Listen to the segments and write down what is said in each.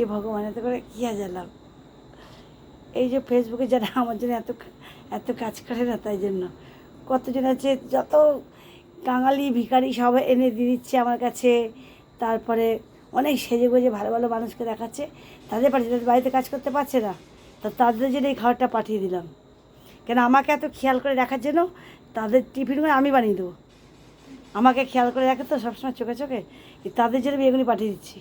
এ ভগবান, এত করে কী হাজালাম। এই যে ফেসবুকে যারা আমার জন্য এত এত কাজ করে না, তাই জন্য কতজন আছে, যত কাঙালি ভিখারি সব এনে দিয়ে দিচ্ছে আমার কাছে। তারপরে অনেক সেজে গুজে ভালো ভালো মানুষকে দেখাচ্ছে, তাদের পাঠিয়ে, তাদের বাড়িতে কাজ করতে পারছে না, তা তাদের জন্য এই খাবারটা পাঠিয়ে দিলাম। কেন আমাকে এত খেয়াল করে রাখার জন্য তাদের টিফিনগুলো আমি বানিয়ে দেবো। আমাকে খেয়াল করে রাখে তো সবসময় চোখে চোখে, তাদের জন্য আমি এগুলি পাঠিয়ে দিচ্ছি।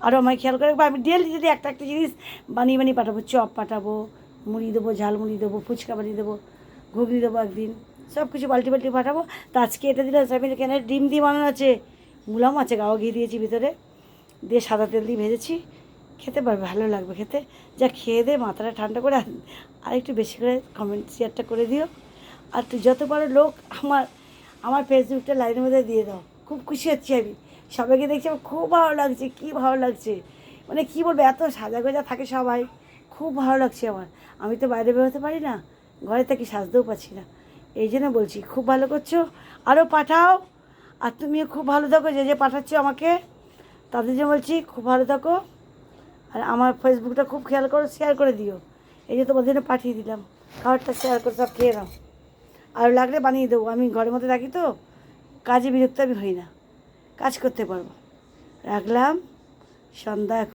আরও আমায় খেয়াল করে রাখবো, আমি ডেলি যদি একটা একটা জিনিস বানিয়ে বানিয়ে পাঠাবো। চপ পাঠাবো, মুড়ি দেবো, ঝালমুড়ি দেবো, ফুচকা বানিয়ে দেবো, ঘুগনি দেবো, একদিন সব কিছু পাল্টি পাল্টি পাঠাবো। তো আজকে এটা দিলে সবাই কেন ডিম দিয়ে বানানো আছে, মুলাম আছে, গাওয়া ঘি দিয়েছি ভিতরে, দিয়ে সাদা তেল দিয়ে ভেজেছি। খেতে পারবে, ভালো লাগবে খেতে। যা খেয়ে দে মাথাটা ঠান্ডা করে, আর একটু বেশি করে কমেন্ট শেয়ারটা করে দিও। আর তুই যত পারো লোক আমার আমার ফেসবুকটা লাইনের মধ্যে দিয়ে দাও। খুব খুশি হচ্ছি আমি, সবাইকে দেখছি আমার খুব ভালো লাগছে, কী ভালো লাগছে, মানে কী বলবো, এত সাজা গোজা থাকে সবাই, খুব ভালো লাগছে আমার। আমি তো বাইরে বেরোতে পারি না, ঘরে থেকে সাজতেও পারছি না, এই জন্য বলছি খুব ভালো করছো, আরও পাঠাও। আর তুমিও খুব ভালো থাকো, যে যে পাঠাচ্ছ আমাকে তাদের জন্য বলছি খুব ভালো থাকো। আর আমার ফেসবুকটা খুব খেয়াল করো, শেয়ার করে দিও। এই যে তোমাদের জন্য পাঠিয়ে দিলাম, খাবারটা শেয়ার করে সব খেয়ে নাও। আর লাগলে বানিয়ে দেবো, আমি ঘরের মধ্যে থাকি তো, কাজে বিরক্ত আমি হই না, কাজ করতে পারবো। রাখলাম, সন্ধ্যা।